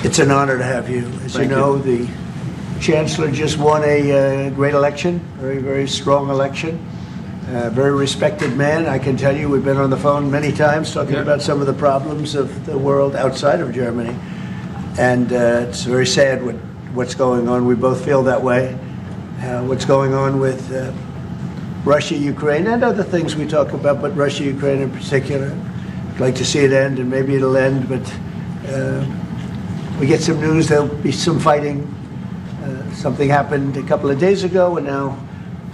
It's an honor to have you. As you know, the Chancellor just won a great election, very, very strong election. Very respected man. I can tell you, we've been on the phone many times talking about some of the problems of the world outside of Germany. And it's very sad what's going on. We both feel that way. What's going on with Russia, Ukraine, and other things we talk about, but Russia, Ukraine in particular. I'd like to see it end, and maybe it'll end, but we get some news there'll be some fighting. Something happened a couple of days ago, and now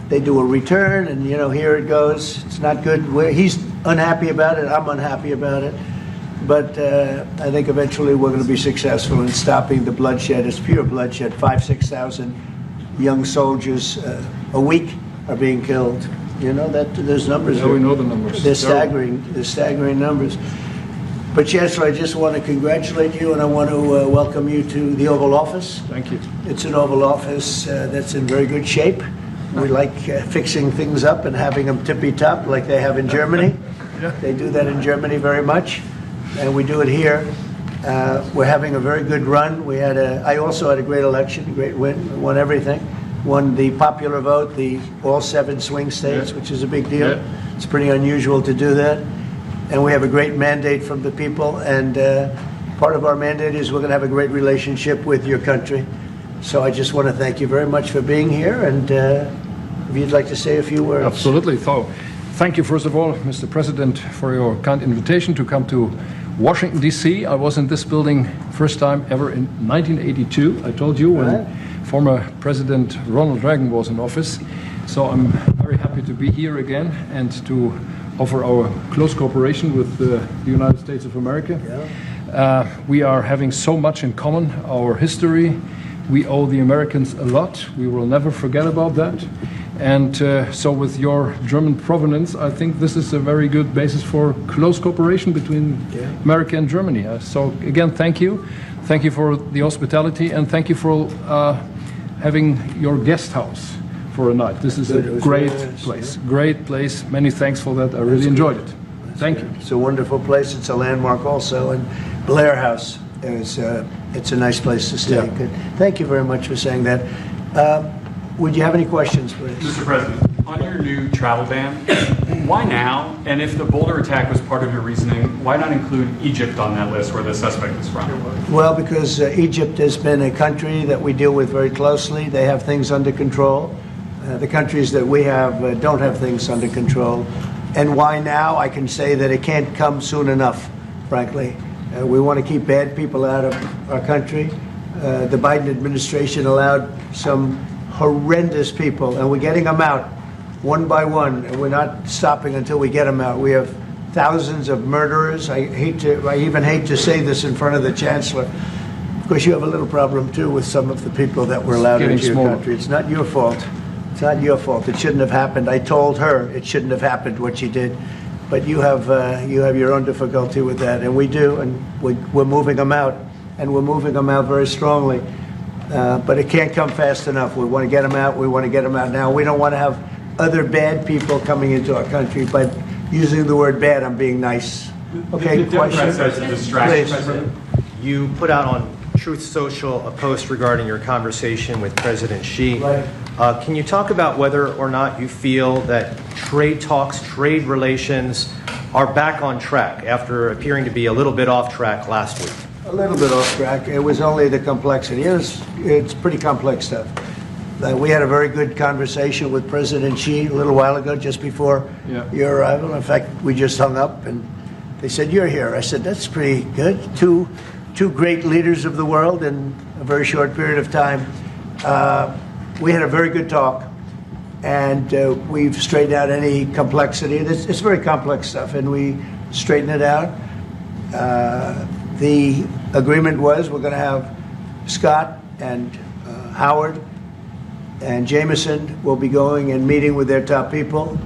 they do a return, and here it goes. It's not good. He's unhappy about it. I'm unhappy about it. But I think eventually we're going to be successful in stopping the bloodshed. It's pure bloodshed. 5,000-6,000 young soldiers a week are being killed. You know that those numbers. Yeah, we know the numbers. They're staggering. They're staggering numbers. But Chancellor, I just want to congratulate you, and I want to welcome you to the Oval Office. Thank you. It's an Oval Office that's in very good shape. We like fixing things up and having them tippy-top like they have in Germany. Yeah. They do that in Germany very much, and we do it here. We're having a very good run. I also had a great election, a great win, won everything. Won the popular vote, all 7 swing states, which is a big deal. Yeah. It's pretty unusual to do that. And we have a great mandate from the people, and part of our mandate is we're going to have a great relationship with your country. So I just want to thank you very much for being here, and if you'd like to say a few words. Absolutely. So, thank you, first of all, Mr. President, for your kind invitation to come to Washington, D.C. I was in this building first time ever in 1982. I told you, when former President Ronald Reagan was in office. So I'm very happy to be here again and to offer our close cooperation with the United States of America. Yeah. We are having so much in common, our history. We owe the Americans a lot. We will never forget about that. And so with your German provenance, I think this is a very good basis for close cooperation between America and Germany. So again, thank you. Thank you for the hospitality, and thank you for having your guest house for a night. This is a great place. Great place. Many thanks for that. I really enjoyed it. Thank you. It's a wonderful place. It's a landmark also. And Blair House, it's a nice place to stay. Yeah. Good. Thank you very much for saying that. Would you have any questions, please? Mr. President, on your new travel ban, why now? And if the Boulder attack was part of your reasoning, why not include Egypt on that list where the suspect is from? Well, because Egypt has been a country that we deal with very closely. They have things under control. The countries that we have don't have things under control. And why now? I can say that it can't come soon enough, frankly. We want to keep bad people out of our country. The Biden administration allowed some horrendous people, and we're getting them out one by one, and we're not stopping until we get them out. We have thousands of murderers. I even hate to say this in front of the Chancellor. Of course, you have a little problem, too, with some of the people that were allowed into your country. It's not your fault. It's not your fault. It shouldn't have happened. I told her it shouldn't have happened, what she did. But you have your own difficulty with that, and we do, and we're moving them out, and we're moving them out very strongly. But it can't come fast enough. We want to get them out. We want to get them out now. We don't want to have other bad people coming into our country. But using the word bad, I'm being nice. Okay, the Democrat says it's a distraction. You put out on Truth Social a post regarding your conversation with President Xi. Right. Can you talk about whether or not you feel that trade talks, trade relations are back on track after appearing to be a little bit off track last week? A little bit off track. It was only the complexity. It's pretty complex stuff. We had a very good conversation with President Xi a little while ago, just before your arrival. In fact, we just hung up, and they said, "You're here." I said, "That's pretty good." Two great leaders of the world in a very short period of time. We had a very good talk, and we've straightened out any complexity. It's very complex stuff, and we straightened it out. The agreement was we're going to have Scott and Howard and Jameson will be going and meeting with their top people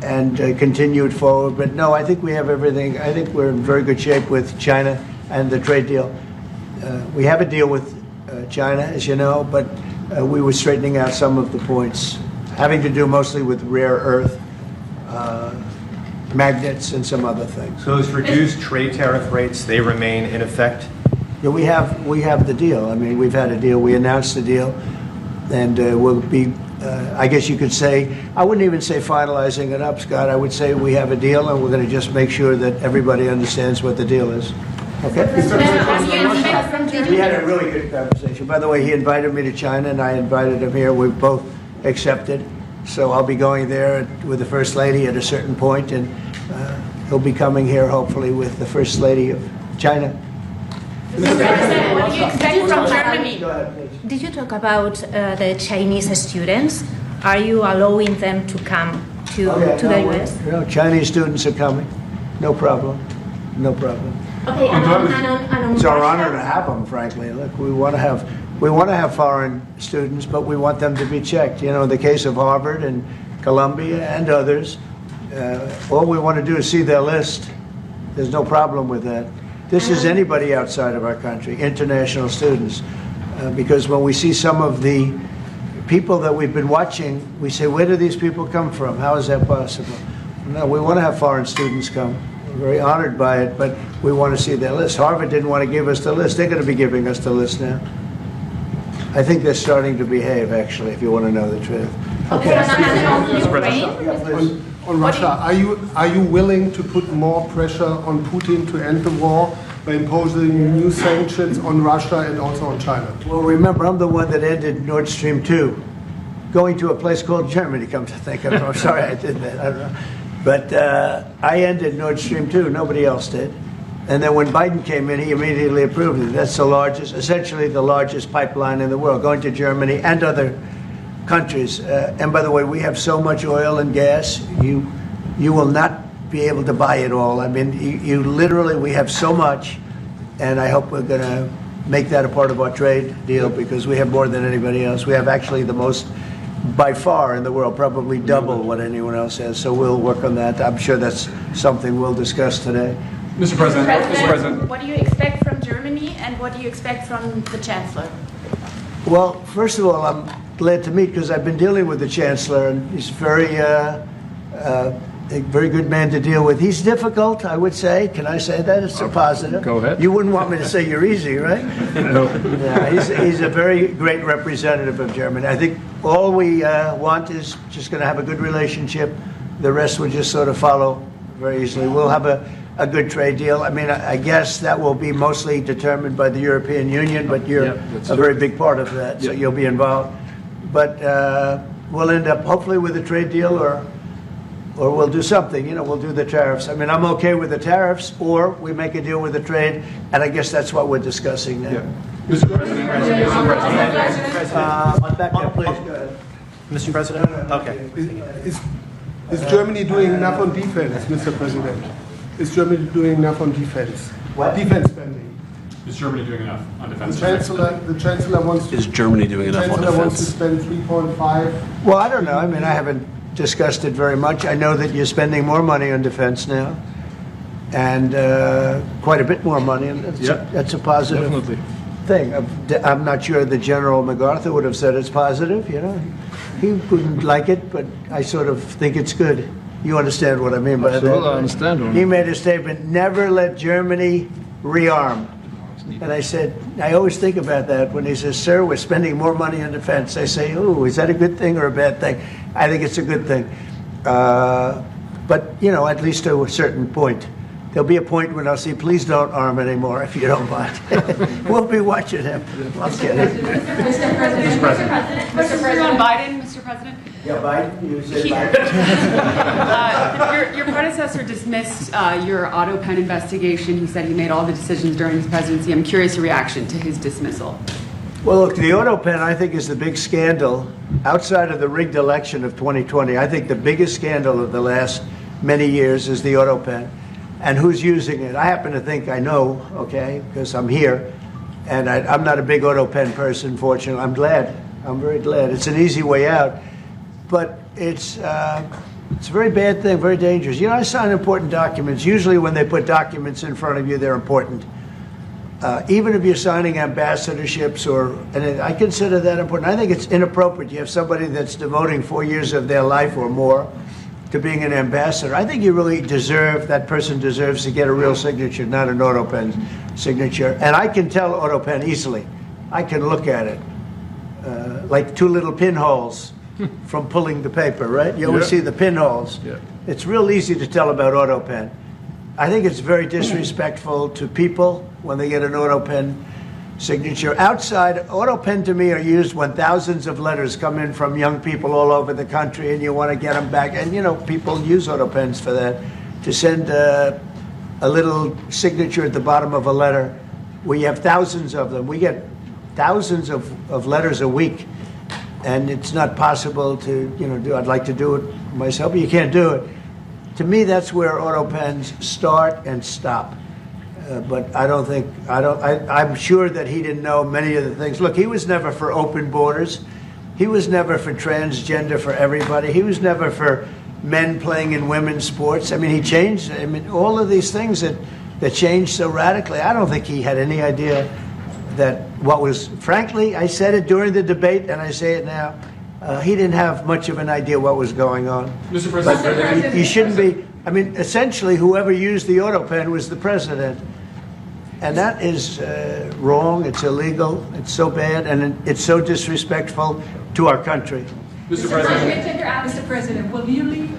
and continue it forward. But no, I think we have everything. I think we're in very good shape with China and the trade deal. We have a deal with China, as you know, but we were straightening out some of the points having to do mostly with rare earth, magnets, and some other things. Those reduced trade tariff rates, they remain in effect? Yeah, we have the deal. I mean, we've had a deal. We announced the deal, and we'll be. I guess you could say, I wouldn't even say finalizing it up, Scott. I would say we have a deal, and we're going to just make sure that everybody understands what the deal is. Okay? We had a really good conversation. By the way, he invited me to China, and I invited him here. We've both accepted. So I'll be going there with the First Lady at a certain point, and he'll be coming here, hopefully, with the First Lady of China. Mr. President, what do you expect from Germany? Go ahead, please. Did you talk about the Chinese students? Are you allowing them to come to the US? Chinese students are coming. No problem. No problem. Okay, and on It's our Russia? honor to have them, frankly. Look, we want to have foreign students, but we want them to be checked. You know, in the case of Harvard and Columbia and others, all we want to do is see their list. There's no problem with that. This is anybody outside of our country, international students, because when we see some of the people that we've been watching, we say, where do these people come from? How is that possible? No, we want to have foreign students come. We're very honored by it, but we want to see their list. Harvard didn't want to give us the list. They're going to be giving us the list now. I think they're starting to behave, actually, if you want to know the truth. Okay, and on Ukraine? Yeah, please. On Russia, are you willing to put more pressure on Putin to end the war by imposing new sanctions on Russia and also on China? Well, remember, I'm the one that ended Nord Stream 2, going to a place called Germany, come to think of it. I'm sorry I did that. I don't know. But I ended Nord Stream 2. Nobody else did. And then when Biden came in, he immediately approved it. That's the largest, essentially the largest pipeline in the world, going to Germany and other countries. And by the way, we have so much oil and gas, you will not be able to buy it all. I mean, you literally, we have so much, and I hope we're going to make that a part of our trade deal because we have more than anybody else. We have actually the most, by far in the world, probably double what anyone else has. So we'll work on that. I'm sure that's something we'll discuss today. Mr. President, What do you expect from Germany and what do you expect from the Chancellor? Well, first of all, I'm glad to meet because I've been dealing with the Chancellor, and he's a very good man to deal with. He's difficult, I would say. Can I say that? It's a positive. Go ahead. You wouldn't want me to say you're easy, right? No. Yeah, he's a very great representative of Germany. I think all we want is just going to have a good relationship. The rest will just sort of follow very easily. We'll have a good trade deal. I mean, I guess that will be mostly determined by the European Union, but you're Yeah, that's a very big part of that, so Yeah. you'll be involved. But we'll end up hopefully with a trade deal or we'll do something, you know, we'll do the tariffs. I mean, I'm okay with the tariffs, or we make a deal with the trade, and I guess that's what we're discussing now. Yeah. Mr. President, Back there, please, go ahead. Mr. President? Okay. Is Germany doing enough on defense, Mr. President? Is Germany doing enough on defense? What? Defense spending. is Germany doing enough on defense? The Chancellor wants to. Is Germany doing enough on Chancellor wants to defense? spend 3.5. Well, I don't know. I mean, I haven't discussed it very much. I know that you're spending more money on defense now, and quite a bit more money, and that's a positive Definitely. thing. I'm not sure that General MacArthur would have said it's positive, you know. He wouldn't like it, but I sort of think it's good. You understand what I mean by that? Absolutely, I right? understand. He made a statement, never let Germany rearm. And I said, I always think about that when he says, sir, we're spending more money on defense. I say, oh, is that a good thing or a bad thing? I think it's a good thing. But, you know, at least to a certain point. There'll be a point when I'll say, please don't arm anymore if you don't mind. We'll be watching him. I'm kidding. Mr. President Biden, Mr. President. Yeah, Biden, you say He- Biden. Your predecessor dismissed your Autopen investigation. He said he made all the decisions during his presidency. I'm curious your reaction to his dismissal. Well, look, the Autopen, I think, is the big scandal outside of the rigged election of 2020. I think the biggest scandal of the last many years is the Autopen. And who's using it? I happen to think I know, okay, because I'm here. And I'm not a big Autopen person, fortunately. I'm glad. I'm very glad. It's an easy way out. But it's a very bad thing, very dangerous. You know, I sign important documents. Usually when they put documents in front of you, they're important. Even if you're signing ambassadorships, and I consider that important. I think it's inappropriate. You have somebody that's devoting 4 years of their life or more to being an ambassador. I think you really deserve, that person deserves to get a real signature, not an Autopen signature. And I can tell Autopen easily. I can look at it. Like two little pinholes from pulling the paper, right? You always Yeah. see the pinholes. Yeah. It's real easy to tell about Autopen. I think it's very disrespectful to people when they get an Autopen signature. Outside, Autopen to me are used when thousands of letters come in from young people all over the country and you want to get them back. And, you know, people use Autopens for that, to send a little signature at the bottom of a letter. We have thousands of them. We get thousands of letters a week. And it's not possible to, you know, do. I'd like to do it myself, but you can't do it. To me, that's where Autopens start and stop. But I'm sure that he didn't know many of the things. Look, he was never for open borders. He was never for transgender for everybody. He was never for men playing in women's sports. I mean, he changed, all of these things that changed so radically. I don't think he had any idea that what was, frankly, I said it during the debate and I say it now, he didn't have much of an idea what was going on. Mr. President, He shouldn't be, I mean, essentially whoever used the Autopen was the president. And that is wrong, it's illegal, it's so bad, and it's so disrespectful to our country. Mr. President, Mr. President, will you lead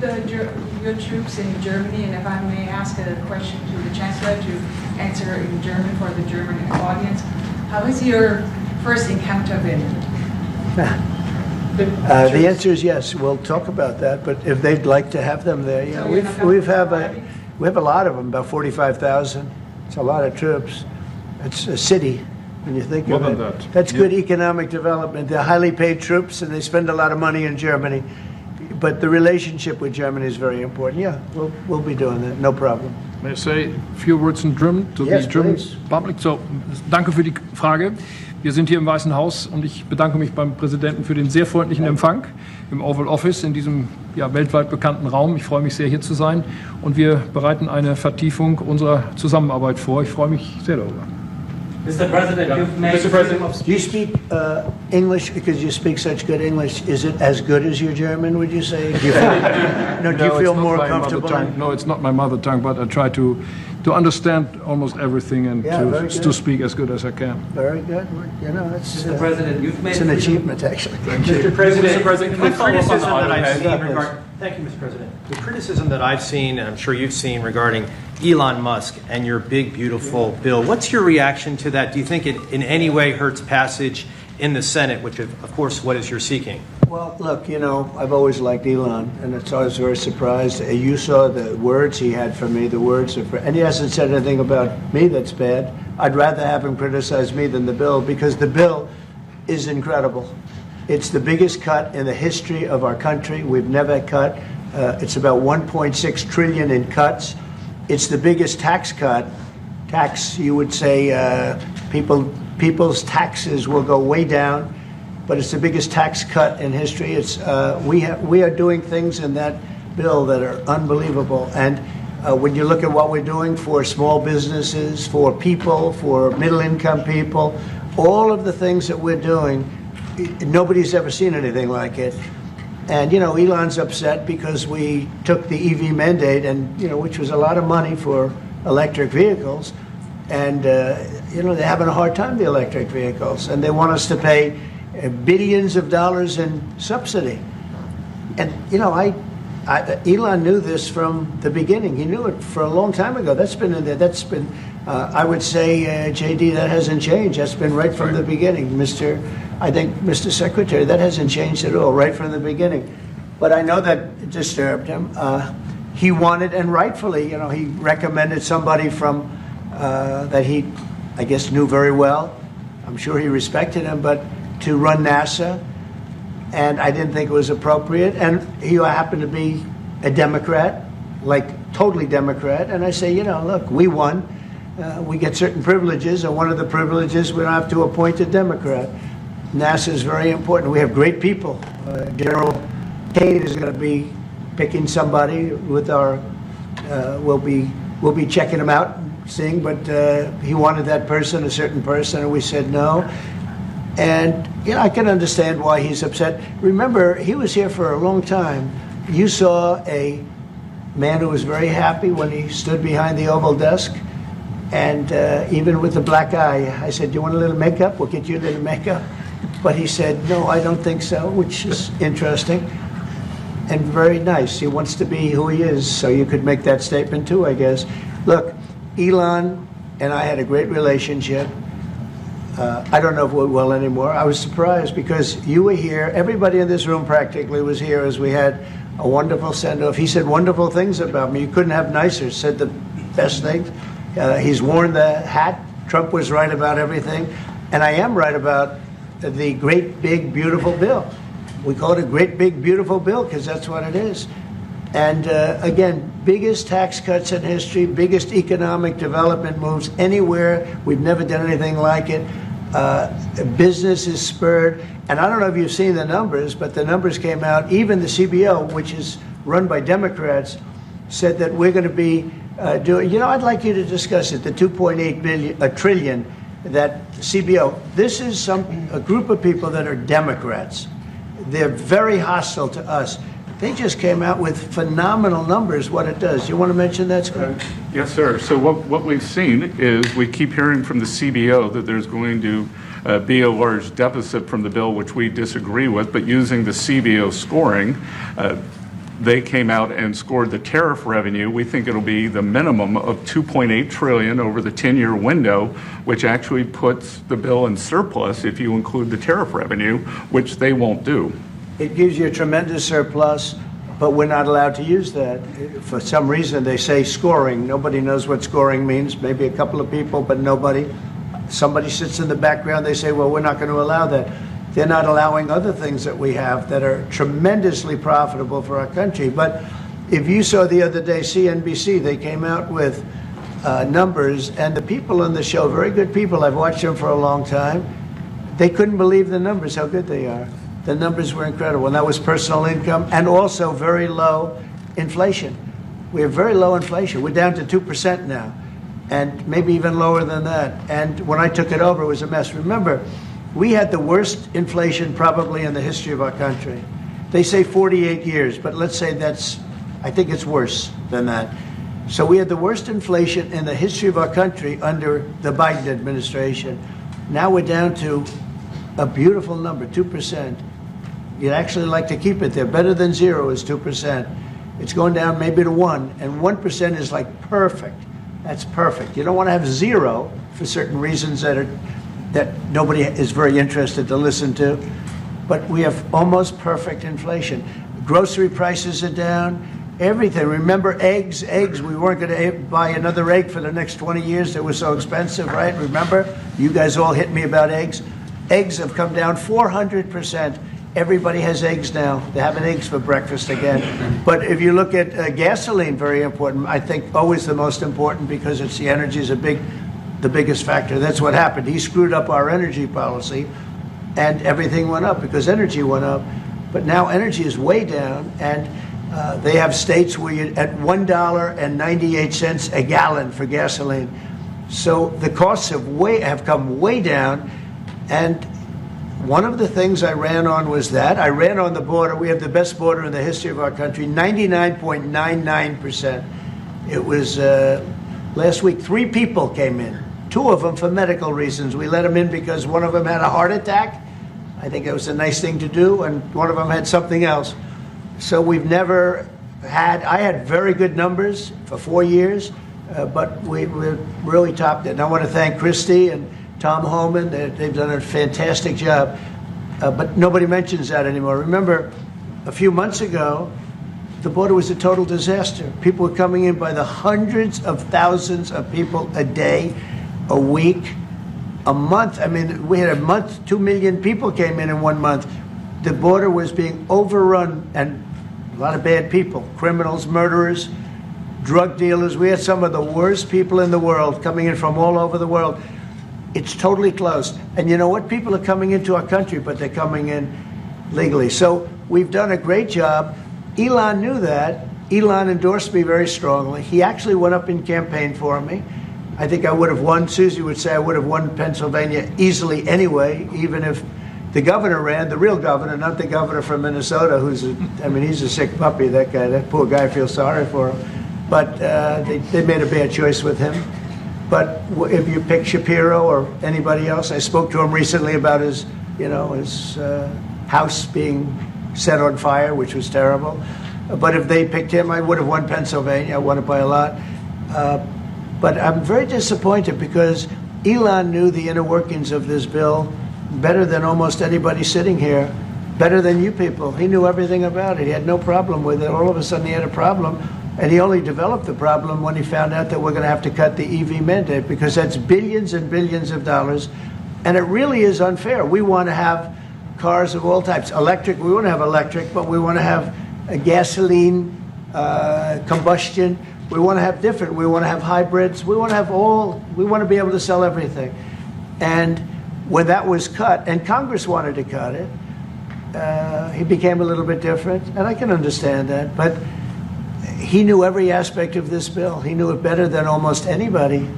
your troops in Germany? And if I may ask a question to the Chancellor to answer in German for the German audience, how has your first encounter been? The answer is yes. We'll talk about that. But if they'd like to have them there, yeah, So you're not going to we have a lot of them, about 45,000. It's a lot of troops. It's a city when you think More of it. than that. That's Yeah. good economic development. They're highly paid troops, and they spend a lot of money in Germany. But the relationship with Germany is very important. Yeah, we'll be doing that. No problem. May I say a few words in German to Yes, the German please. public? So, danke für die Frage. Wir sind hier im Weißen Haus und ich bedanke mich beim Präsidenten für den sehr freundlichen Empfang im Oval Office in diesem weltweit bekannten Raum. Ich freue mich sehr, hier zu sein und wir bereiten eine Vertiefung unserer Zusammenarbeit vor. Ich freue mich sehr darüber. Mr. President, you've made Mr. President. freedom of Do you speech. speak English because you speak such good English? Is it as good as your German, would you say? Do you feel, no, do you No, feel it's not more my mother comfortable? tongue. No, it's not my mother tongue, but I try to understand almost everything and Yeah, very to good. speak as good as I can. Very good. You know, it's, Mr. President, you've made it's an freedom- achievement, actually. Mr. President, Mr. President, can the we follow up on the criticism that I've Autopen? seen regarding, thank you, Mr. President. The criticism that I've seen, and I'm sure you've seen, regarding Elon Musk and your big, beautiful bill, what's your reaction to that? Do you think it in any way hurts passage in the Senate, which, of course, what is you're seeking? Well, look, you know, I've always liked Elon, and it's always very surprised. You saw the words he had for me, the words of, and he hasn't said anything about me that's bad. I'd rather have him criticize me than the bill, because the bill is incredible. It's the biggest cut in the history of our country. We've never cut. It's about 1.6 trillion in cuts. It's the biggest tax cut. You would say, people's taxes will go way down, but it's the biggest tax cut in history. It's we are doing things in that bill that are unbelievable. And when you look at what we're doing for small businesses, for people, for middle-income people, all of the things that we're doing, nobody's ever seen anything like it. And, you know, Elon's upset because we took the EV mandate, and, you know, which was a lot of money for electric vehicles. And, you know, they're having a hard time, the electric vehicles. And they want us to pay billions of dollars in subsidy. And, you know, Elon knew this from the beginning. He knew it for a long time ago. That's been in there. That's been, I would say, JD, that hasn't changed. That's been right from the beginning. Mr. Secretary, that hasn't changed at all, right from the beginning. But I know that it disturbed him. He wanted, and rightfully, you know, he recommended somebody from, that he, I guess, knew very well. I'm sure he respected him, but to run NASA. And I didn't think it was appropriate. And he happened to be a Democrat, like totally Democrat. And I say, you know, look, we won. We get certain privileges, and one of the privileges, we don't have to appoint a Democrat. NASA is very important. We have great people. General Kate is going to be picking somebody with our, we'll be checking him out, seeing, but he wanted that person, a certain person, and we said no. And, you know, I can understand why he's upset. Remember, he was here for a long time. You saw a man who was very happy when he stood behind the Oval desk. And even with the black eye, I said, "Do you want a little makeup? We'll get you a little makeup." But he said, "No, I don't think so," which is interesting and very nice. He wants to be who he is, so you could make that statement too, I guess. Look, Elon and I had a great relationship. I don't know if we will anymore. I was surprised because you were here. Everybody in this room practically was here as we had a wonderful send-off. He said wonderful things about me. You couldn't have nicer. Said the best things. He's worn the hat. Trump was right about everything. And I am right about the great, big, beautiful bill. We call it a great, big, beautiful bill because that's what it is. And again, biggest tax cuts in history, biggest economic development moves anywhere. We've never done anything like it. Business is spurred. And I don't know if you've seen the numbers, but the numbers came out. Even the CBO, which is run by Democrats, said that we're going to be doing, I'd like you to discuss it, the 2.8 trillion that CBO. This is a group of people that are Democrats. They're very hostile to us. They just came out with phenomenal numbers, what it does. You want to mention that, Scott? Yes, sir. So what we've seen is we keep hearing from the CBO that there's going to be a large deficit from the bill, which we disagree with, but using the CBO scoring, they came out and scored the tariff revenue. We think it'll be the minimum of $2.8 trillion over the 10-year window, which actually puts the bill in surplus if you include the tariff revenue, which they won't do. It gives you a tremendous surplus, but we're not allowed to use that. For some reason, they say scoring. Nobody knows what scoring means. Maybe a couple of people, but nobody. Somebody sits in the background. They say, well, we're not going to allow that. They're not allowing other things that we have that are tremendously profitable for our country. But if you saw the other day, CNBC, they came out with numbers, and the people on the show, very good people, I've watched them for a long time, they couldn't believe the numbers, how good they are. The numbers were incredible, and that was personal income and also very low inflation. We have very low inflation. We're down to 2% now, and maybe even lower than that. And when I took it over, it was a mess. Remember, we had the worst inflation probably in the history of our country. They say 48 years, but let's say I think it's worse than that. So we had the worst inflation in the history of our country under the Biden administration. Now we're down to a beautiful number, 2%. You'd actually like to keep it there. Better than zero is 2%. It's going down maybe to 1, and 1% is like perfect. That's perfect. You don't want to have zero for certain reasons that nobody is very interested to listen to. But we have almost perfect inflation. Grocery prices are down. Everything. Remember eggs? Eggs. We weren't going to buy another egg for the next 20 years. They were so expensive, right? Remember? You guys all hit me about eggs. Eggs have come down 400%. Everybody has eggs now. They're having eggs for breakfast again. But if you look at gasoline, very important. I think always the most important because it's the energy is the biggest factor. That's what happened. He screwed up our energy policy, and everything went up because energy went up. But now energy is way down, and they have states where you're at $1.98 a gallon for gasoline. So the costs have come way down, and one of the things I ran on was that. I ran on the border. We have the best border in the history of our country, 99.99%. It was last week, 3 people came in, 2 of them for medical reasons. We let them in because one of them had a heart attack. I think it was a nice thing to do, and one of them had something else. So we've never I had very good numbers for 4 years, but we really topped it. And I want to thank Christie and Tom Homan. They've done a fantastic job, but nobody mentions that anymore. Remember, a few months ago, the border was a total disaster. People were coming in by the hundreds of thousands of people a day, a week, a month. I mean, we had a month, 2 million people came in 1 month. The border was being overrun, and a lot of bad people, criminals, murderers, drug dealers. We had some of the worst people in the world coming in from all over the world. It's totally closed. And you know what? People are coming into our country, but they're coming in legally. So we've done a great job. Elon knew that. Elon endorsed me very strongly. He actually went up in campaign for me. I think I would have won. Susie would say I would have won Pennsylvania easily anyway, even if the governor ran, the real governor, not the governor from Minnesota, he's a sick puppy, that guy. That poor guy, I feel sorry for him. But they made a bad choice with him. But if you pick Shapiro or anybody else, I spoke to him recently about his house being set on fire, which was terrible. But if they picked him, I would have won Pennsylvania. I won it by a lot. But I'm very disappointed because Elon knew the inner workings of this bill better than almost anybody sitting here, better than you people. He knew everything about it. He had no problem with it. All of a sudden he had a problem, and he only developed the problem when he found out that we're going to have to cut the EV mandate, because that's billions and billions of dollars, and it really is unfair. We want to have cars of all types. Electric, we want to have electric, but we want to have a gasoline, combustion. We want to have different. We want to have hybrids. We want to have all. We want to be able to sell everything. And when that was cut, and Congress wanted to cut it, he became a little bit different, and I can understand that. But he knew every aspect of this bill. He knew it better than almost anybody,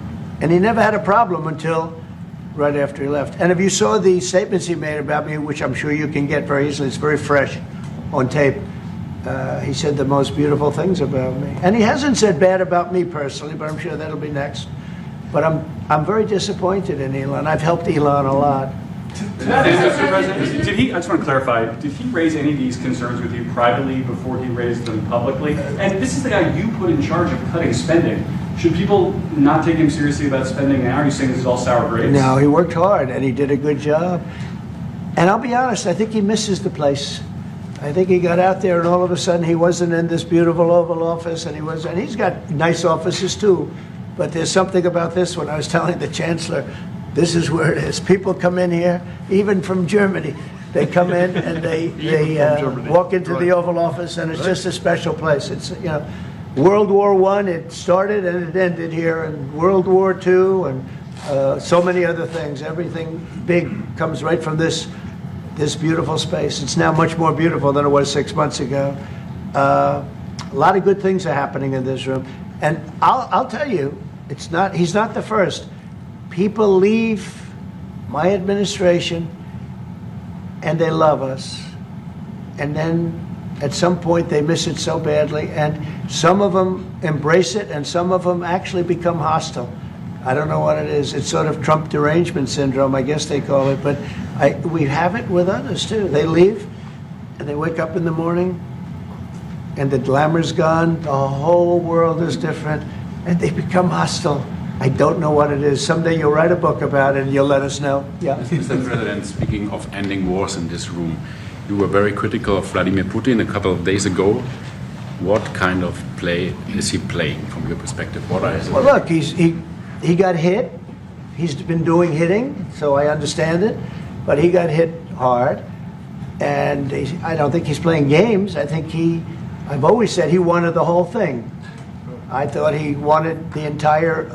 and he never had a problem until right after he left. And if you saw the statements he made about me, which I'm sure you can get very easily, it's very fresh on tape. He said the most beautiful things about me, and he hasn't said bad about me personally, but I'm sure that'll be next. But I'm very disappointed in Elon. I've helped Elon a lot. Mr. President, did he? I just want to clarify. Did he raise any of these concerns with you privately before he raised them publicly? And this is the guy you put in charge of cutting spending. Should people not take him seriously about spending now? Are you saying this is all sour grapes? No, he worked hard and he did a good job. And I'll be honest, I think he misses the place. I think he got out there and all of a sudden he wasn't in this beautiful Oval Office, and he's got nice offices too. But there's something about this one. I was telling the Chancellor, this is where it is. People come in here, even from Germany. They come in and they walk into the Oval Office, and it's just a special place. It's, World War I, it started and it ended here, and World War II, and so many other things. Everything big comes right from this beautiful space. It's now much more beautiful than it was 6 months ago. A lot of good things are happening in this room. And I'll tell you, he's not the first. People leave my administration and they love us. And then at some point they miss it so badly, and some of them embrace it and some of them actually become hostile. I don't know what it is. It's sort of Trump derangement syndrome, I guess they call it, but we have it with others too. They leave and they wake up in the morning and the glamour's gone, the whole world is different, and they become hostile. I don't know what it is. Someday you'll write a book about it and you'll let us know. Yeah. Mr. President, speaking of ending wars in this room, you were very critical of Vladimir Putin a couple of days ago. What kind of play is he playing from your perspective? What are his... Well, look, he got hit. He's been doing hitting, so I understand it. But he got hit hard, and I don't think he's playing games. I think I've always said he wanted the whole thing. I thought he wanted the entire,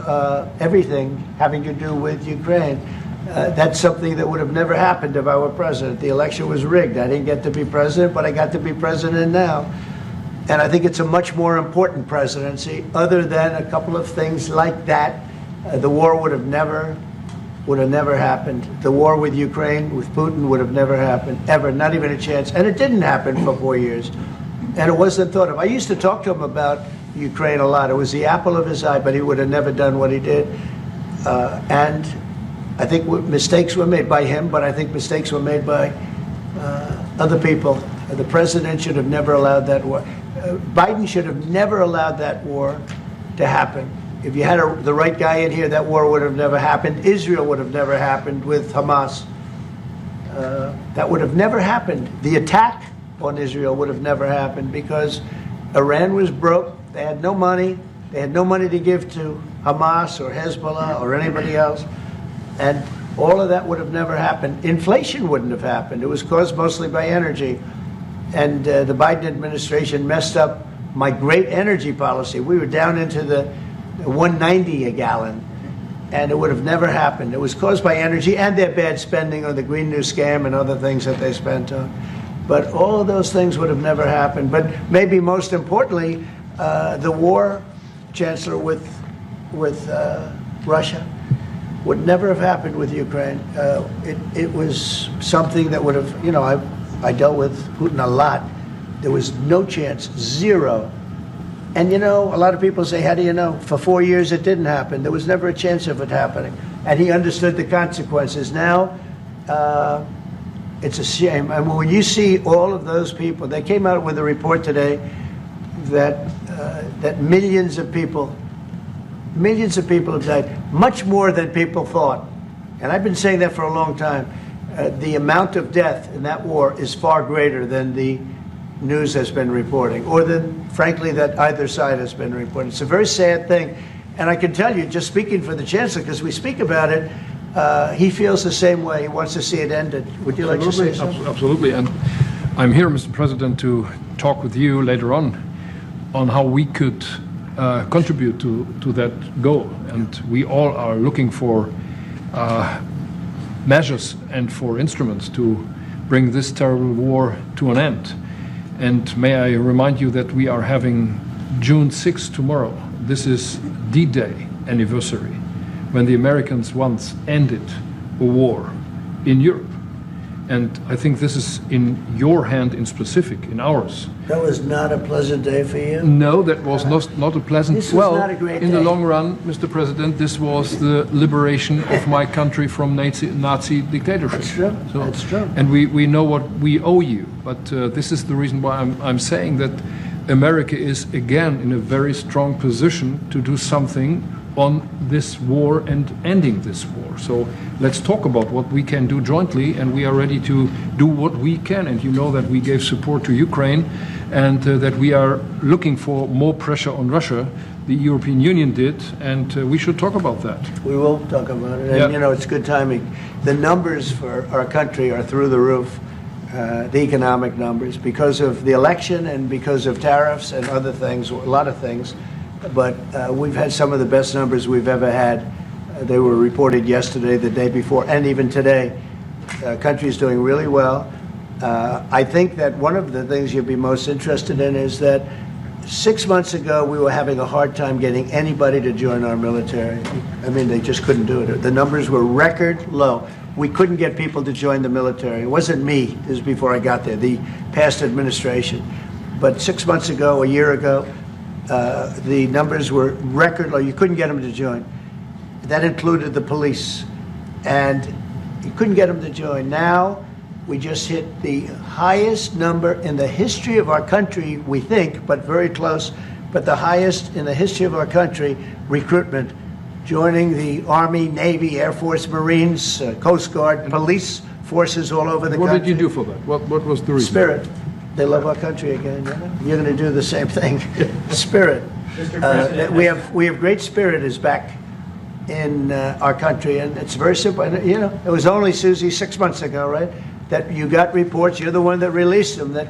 everything having to do with Ukraine. That's something that would have never happened if I were president. The election was rigged. I didn't get to be president, but I got to be president now. And I think it's a much more important presidency, other than a couple of things like that. The war would have never happened. The war with Ukraine, with Putin, would have never happened, ever, not even a chance. And it didn't happen for 4 years. And it wasn't thought of. I used to talk to him about Ukraine a lot. It was the apple of his eye, but he would have never done what he did. And I think mistakes were made by him, but I think mistakes were made by other people. The president should have never allowed that war. Biden should have never allowed that war to happen. If you had the right guy in here, that war would have never happened. Israel would have never happened with Hamas. That would have never happened. The attack on Israel would have never happened because Iran was broke. They had no money. They had no money to give to Hamas or Hezbollah or anybody else. And all of that would have never happened. Inflation wouldn't have happened. It was caused mostly by energy. And the Biden administration messed up my great energy policy. We were down into the 190 a gallon, and it would have never happened. It was caused by energy and their bad spending on the Green New Scam and other things that they spent on. But all of those things would have never happened. But maybe most importantly, the war, Chancellor, with Russia would never have happened with Ukraine. It was something that would have, I dealt with Putin a lot. There was no chance, zero, And you know, a lot of people say, how do you know? For 4 years it didn't happen. There was never a chance of it happening. And he understood the consequences. Now, it's a shame. I mean, when you see all of those people, they came out with a report today that millions of people have died, much more than people thought. And I've been saying that for a long time. The amount of death in that war is far greater than the news has been reporting, or than, frankly, that either side has been reporting. It's a very sad thing. And I can tell you, just speaking for the Chancellor, because we speak about it, he feels the same way. He wants to see it ended. Would you like to say something? Absolutely. And I'm here, Mr. President, to talk with you later on how we could contribute to that goal. And we all are looking for measures and for instruments to bring this terrible war to an end. And may I remind you that we are having June 6th tomorrow. This is D-Day anniversary, when the Americans once ended a war in Europe. And I think this is in your hand in specific, in ours. That was not a pleasant day for you? No, that was not a pleasant... This was not a great in day. the long run, Mr. President, this was the liberation of my country from Nazi dictatorship. That's true. So, that's true. And we know what we owe you. But this is the reason why I'm saying that America is again in a very strong position to do something on this war and ending this war. So let's talk about what we can do jointly, and we are ready to do what we can. And you know that we gave support to Ukraine, and that we are looking for more pressure on Russia. The European Union did, and we should talk about that. We will talk about it. And, you know, it's good timing. The numbers for our country are through the roof, the economic numbers, because of the election and because of tariffs and other things, a lot of things. But we've had some of the best numbers we've ever had. They were reported yesterday, the day before, and even today. Country's doing really well. I think that one of the things you'd be most interested in is that 6 months ago, we were having a hard time getting anybody to join our military. I mean, they just couldn't do it. The numbers were record low. We couldn't get people to join the military. It wasn't me. This was before I got there, the past administration. But 6 months ago, a year ago, the numbers were record low. You couldn't get them to join. That included the police. And you couldn't get them to join. Now, we just hit the highest number in the history of our country, we think, but very close, but the highest in the history of our country, recruitment. Joining the Army, Navy, Air Force, Marines, Coast Guard, police forces all over the country. What did you do for that? What was the reason? Spirit. They love our country again. You know? You're going to do the same thing. Spirit. We have great spirit is back in our country, and it's very simple. And, you know, it was only, Susie, 6 months ago, right, that you got reports. You're the one that released them, that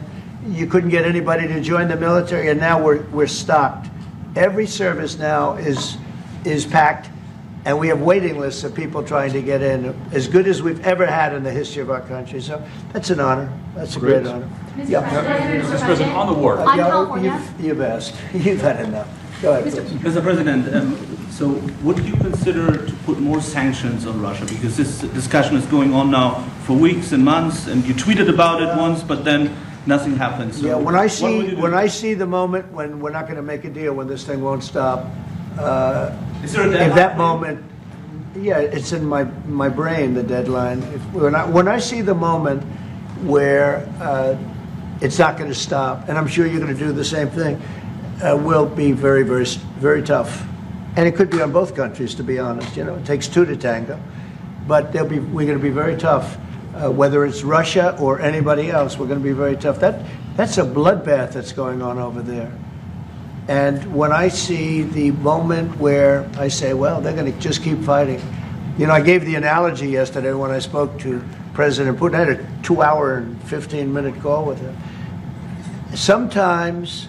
you couldn't get anybody to join the military, and now we're stocked. Every service now is packed, and we have waiting lists of people trying to get in, as good as we've ever had in the history of our country. So that's an honor. That's a great honor. Mr. President, on the war. You've asked. You've had enough. Go ahead, please. Mr. President, so would you consider to put more sanctions on Russia? Because this discussion is going on now for weeks and months, and you tweeted about it once, but then nothing happens. So yeah, when I see the moment when we're not going to make a deal, when this thing won't stop, is there a deadline? at that moment, yeah, it's in my brain, the deadline. When I see the moment where it's not going to stop, and I'm sure you're going to do the same thing, will be very, very, very tough. And it could be on both countries, to be honest. You know, it takes two to tango. But we're going to be very tough. Whether it's Russia or anybody else, we're going to be very tough. That's a bloodbath that's going on over there. And when I see the moment where I say, well, they're going to just keep fighting. You know, I gave the analogy yesterday when I spoke to President Putin. I had a 2-hour and 15-minute call with him. Sometimes,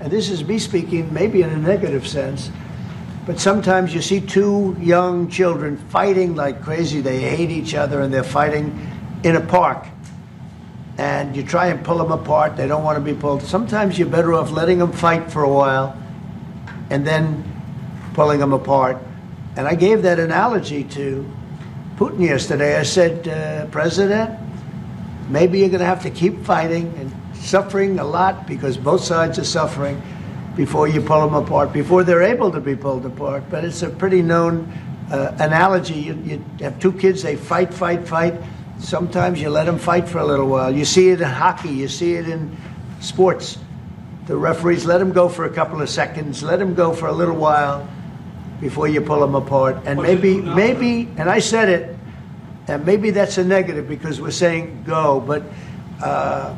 and this is me speaking maybe in a negative sense, but sometimes you see two young children fighting like crazy. They hate each other and they're fighting in a park. And you try and pull them apart. They don't want to be pulled. Sometimes you're better off letting them fight for a while and then pulling them apart. And I gave that analogy to Putin yesterday. I said, President, maybe you're going to have to keep fighting and suffering a lot because both sides are suffering. before you pull them apart, before they're able to be pulled apart. But it's a pretty known analogy. You have two kids, they fight. Sometimes you let them fight for a little while. You see it in hockey, you see it in sports. The referees let them go for a couple of seconds, let them go for a little while before you pull them apart. And maybe, and I said it, and maybe that's a negative because we're saying go, but a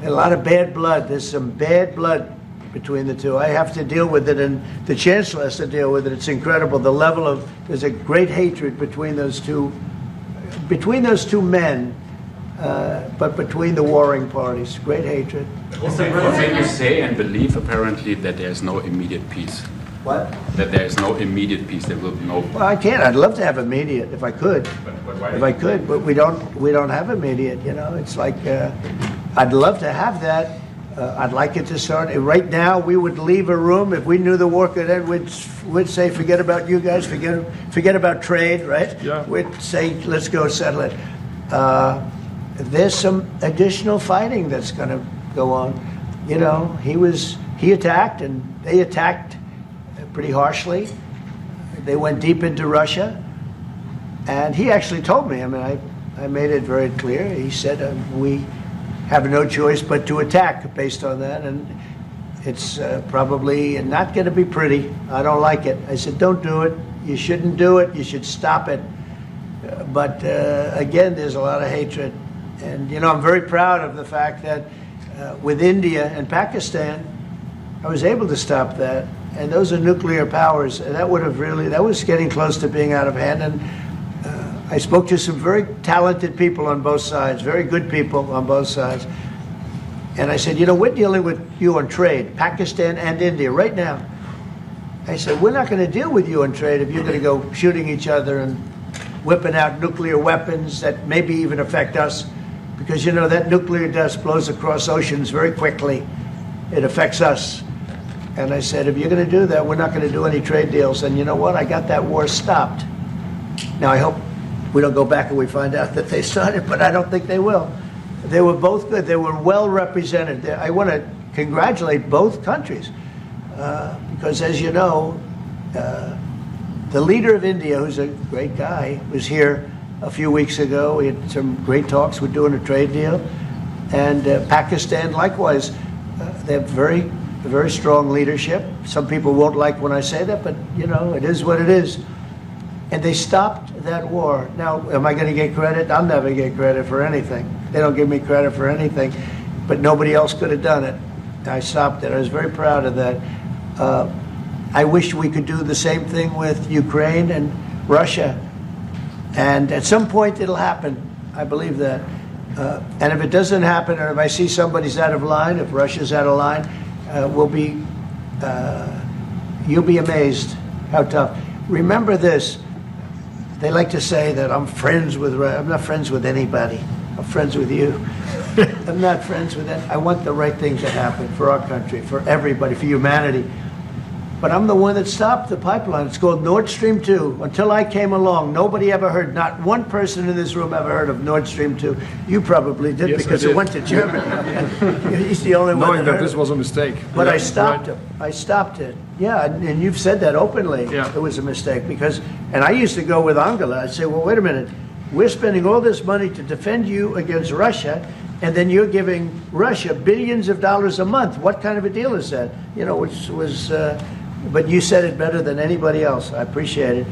lot of bad blood. There's some bad blood between the two. I have to deal with it, and the Chancellor has to deal with it. It's incredible. The level of, there's a great hatred between those two men, but between the warring parties. Great hatred. What can you say and believe, apparently, that there's no immediate peace? What? That there is no immediate peace. There will be no. Well, I can't. I'd love to have immediate if I could. But why? If I could, but we don't have immediate. You know, it's like I'd love to have that. I'd like it to start right now. We would leave a room if we knew the war could end. We'd say, forget about you guys. Forget about trade. Right? Yeah. We'd say, let's go settle it. There's some additional fighting that's going to go on. You know, he attacked and they attacked pretty harshly. They went deep into Russia, and he actually told me. I mean, I made it very clear. He said we have no choice but to attack based on that, and it's probably not going to be pretty. I don't like it. I said, don't do it. You shouldn't do it. You should stop it. But again, there's a lot of hatred, and you know, I'm very proud of the fact that with India and Pakistan, I was able to stop that. And those are nuclear powers, and that was getting close to being out of hand. And I spoke to some very talented people on both sides, very good people on both sides. And I said, you know, we're dealing with you on trade, Pakistan and India right now. I said, we're not going to deal with you on trade if you're going to go shooting each other and whipping out nuclear weapons that maybe even affect us. Because, you know, that nuclear dust blows across oceans very quickly. It affects us. And I said, if you're going to do that, we're not going to do any trade deals. And you know what? I got that war stopped. Now, I hope we don't go back and we find out that they started, but I don't think they will. They were both good. They were well represented. I want to congratulate both countries because, as you know, the leader of India, who's a great guy, was here a few weeks ago. We had some great talks. We're doing a trade deal. And Pakistan, likewise, they have very strong leadership. Some people won't like when I say that, but, you know, it is what it is. And they stopped that war. Now, am I going to get credit? I'll never get credit for anything. They don't give me credit for anything, but nobody else could have done it. I stopped it. I was very proud of that. I wish we could do the same thing with Ukraine and Russia. And at some point it'll happen. I believe that. And if it doesn't happen, or if I see somebody's out of line, if Russia's out of line, you'll be amazed how tough. Remember this. They like to say that I'm friends with Russia. I'm not friends with anybody. I'm friends with you. I'm not friends with that. I want the right thing to happen for our country, for everybody, for humanity. But I'm the one that stopped the pipeline. It's called Nord Stream 2. Until I came along, nobody ever heard, not one person in this room ever heard of Nord Stream 2. You probably did, yes, because it went to Germany. He's the only one knowing that this was a mistake. But yeah, I stopped him. I stopped it. Yeah, and you've said that openly. Yeah. It was a mistake because, and I used to go with Angela. I'd say, well, wait a minute. We're spending all this money to defend you against Russia, and then you're giving Russia billions of dollars a month. What kind of a deal is that? You know, which was... but you said it better than anybody else. I appreciate it.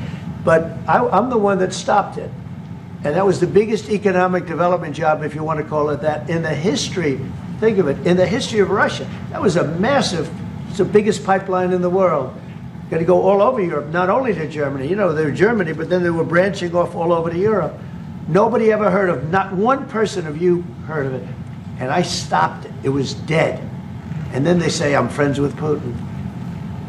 But I'm the one that stopped it. And that was the biggest economic development job, if you want to call it that, in the history, think of it, in the history of Russia. That was a massive, it's the biggest pipeline in the world. Going to go all over Europe, not only to Germany. You know, they were Germany, but then they were branching off all over to Europe. Nobody ever heard of, not one person of you heard of it. And I stopped it. It was dead. And then they say, I'm friends with Putin.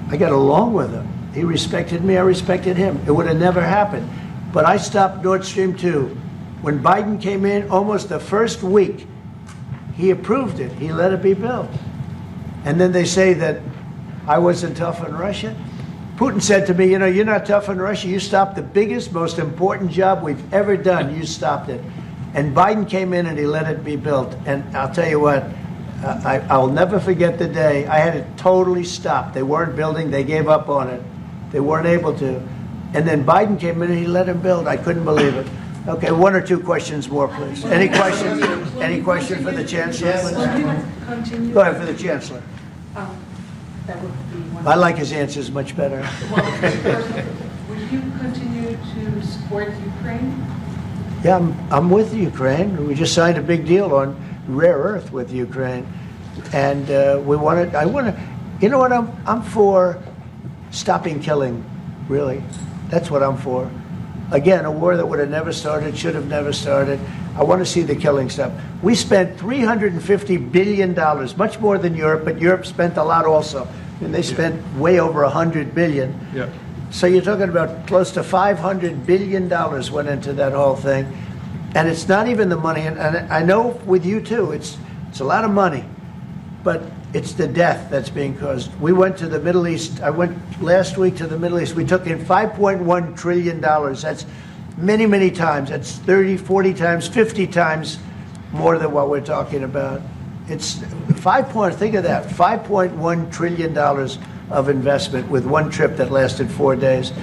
I got along with him. He respected me, I respected him. It would have never happened. But I stopped Nord Stream 2. When Biden came in, almost the first week, he approved it. He let it be built. And then they say that I wasn't tough on Russia. Putin said to me, you know, you're not tough on Russia. You stopped the biggest, most important job we've ever done. You stopped it. And Biden came in and he let it be built. And I'll tell you what, I'll never forget the day I had it totally stopped. They weren't building. They gave up on it. They weren't able to. And then Biden came in and he let them build. I couldn't believe it. Okay, one or two questions more, please. Any questions? Any question for the Chancellor? Continue. Go ahead for the Chancellor. That would be one. I like his answers much better. Would you continue to support Ukraine? Yeah, I'm with Ukraine. We just signed a big deal on rare earth with Ukraine, and we want to. I want to. You know what? I'm for stopping killing. Really, that's what I'm for. Again, a war that would have never started, should have never started. I want to see the killing stop. We spent $350 billion, much more than Europe, but Europe spent a lot also. And they spent way over $100 billion. Yeah. So you're talking about close to $500 billion went into that whole thing. And it's not even the money, and I know with you too, it's a lot of money, but it's the death that's being caused. We went to the Middle East. I went last week to the Middle East. We took in $5.1 trillion. That's many, many times. That's 30, 40 times, 50 times more than what we're talking about. It's think of that, $5.1 trillion of investment with one trip that lasted 4 days.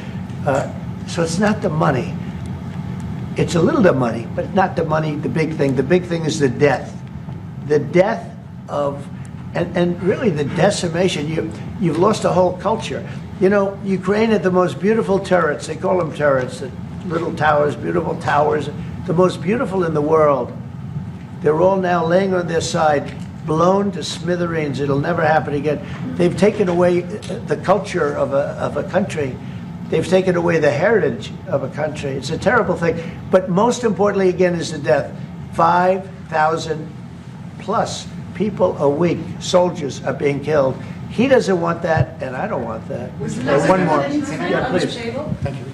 So it's not the money. It's a little the money, but not the money, the big thing. The big thing is the death. The death of, and really the decimation. You've lost a whole culture. You know, Ukraine had the most beautiful turrets. They call them turrets, the little towers, beautiful towers, the most beautiful in the world. They're all now laying on their side, blown to smithereens. It'll never happen again. They've taken away the culture of a country. They've taken away the heritage of a country. It's a terrible thing. But most importantly, again, is the death. 5,000 plus people a week, soldiers, are being killed. He doesn't want that, and I don't want that. One more. Yeah, please. Thank you.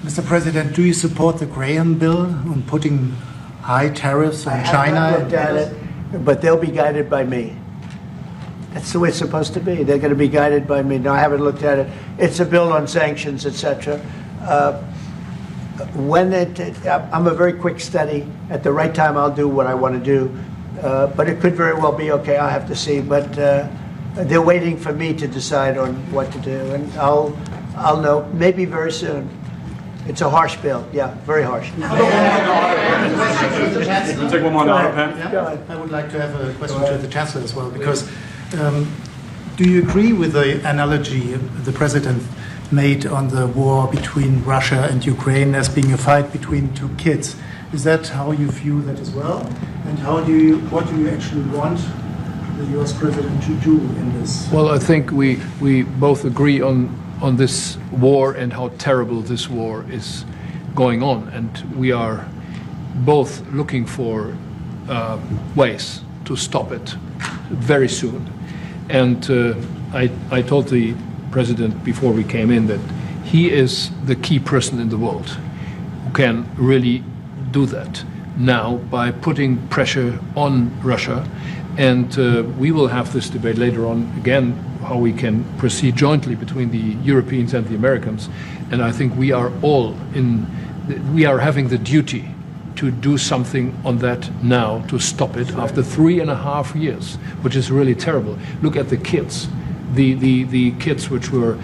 Mr. President, do you support the Graham bill on putting high tariffs on China? I haven't looked at it, but they'll be guided by me. That's the way it's supposed to be. They're going to be guided by me. No, I haven't looked at it. It's a bill on sanctions, etc. I'm a very quick study. At the right time, I'll do what I want to do. But it could very well be okay. I'll have to see. But they're waiting for me to decide on what to do, and I'll know maybe very soon. It's a harsh bill. Yeah, very harsh. We'll take one more on Autopen. I would like to have a question to the Chancellor as well, because do you agree with the analogy the President made on the war between Russia and Ukraine as being a fight between two kids? Is that how you view that as well? And what do you actually want the US President to do in this? Well, I think we both agree on this war and how terrible this war is going on. And we are both looking for ways to stop it very soon. And I told the President before we came in that he is the key person in the world who can really do that now by putting pressure on Russia. And we will have this debate later on again, how we can proceed jointly between the Europeans and the Americans. And I think we are all we are having the duty to do something on that now to stop it after 3.5 years, which is really terrible. Look at the kids, the kids which were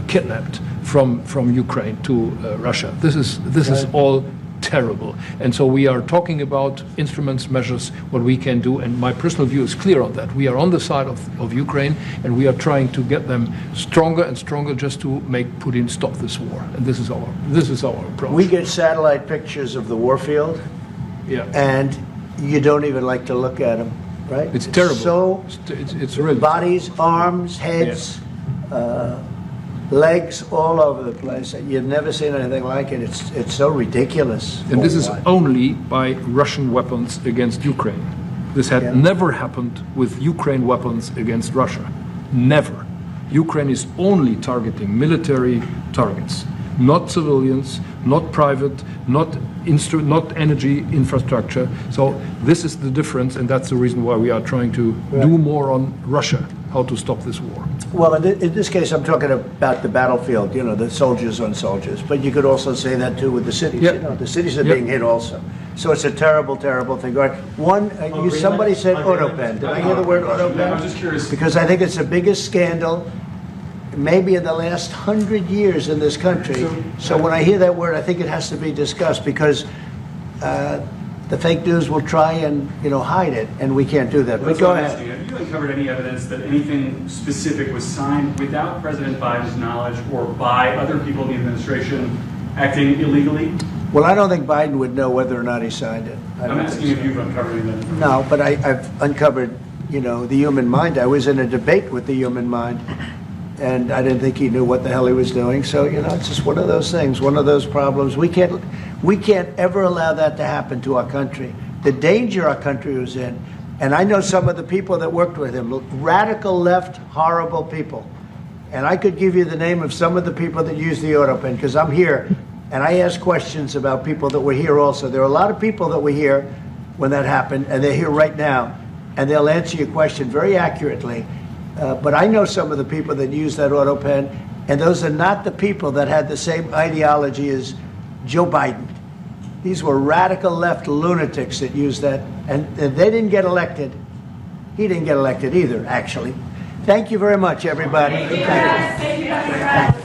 kidnapped from Ukraine to Russia. This is all terrible. And so we are talking about instruments, measures, what we can do. And my personal view is clear on that. We are on the side of Ukraine, and we are trying to get them stronger and stronger just to make Putin stop this war. And this is our approach. We get satellite pictures of the war field, and you don't even like to look at them, right? It's terrible. So it's really bodies, arms, heads, legs all over the place. You've never seen anything like it. It's so ridiculous. And this is only by Russian weapons against Ukraine. This had never happened with Ukraine weapons against Russia. Never. Ukraine is only targeting military targets, not civilians, not private, not energy infrastructure. So this is the difference, and that's the reason why we are trying to do more on Russia, how to stop this war. Well, in this case, I'm talking about the battlefield, the soldiers on soldiers. But you could also say that, too, with the cities. The cities are being hit also. So it's a terrible, terrible thing. All right. One, somebody said Autopen. Did I hear the word Autopen? I'm just curious. Because I think it's the biggest scandal maybe in the last 100 years in this country. So when I hear that word, I think it has to be discussed because the fake news will try and hide it, and we can't do that. But That's go what I'm ahead. asking. Have you uncovered any evidence that anything specific was signed without President Biden's knowledge or by other people in the administration acting illegally? Well, I don't think Biden would know whether or not he signed it. I'm asking if you've uncovered any evidence. No, but I've uncovered, the human mind. I was in a debate with the human mind, and I didn't think he knew what the hell he was doing. So, it's just one of those things, one of those problems. We can't ever allow that to happen to our country. The danger our country was in, and I know some of the people that worked with him, radical left, horrible people. And I could give you the name of some of the people that used the Autopen, because I'm here, and I ask questions about people that were here also. There are a lot of people that were here when that happened, and they're here right now, and they'll answer your question very accurately. But I know some of the people that use that Autopen, and those are not the people that had the same ideology as Joe Biden. These were radical left lunatics that used that, and they didn't get elected. He didn't get elected either, actually. Thank you very much, everybody. Thank you.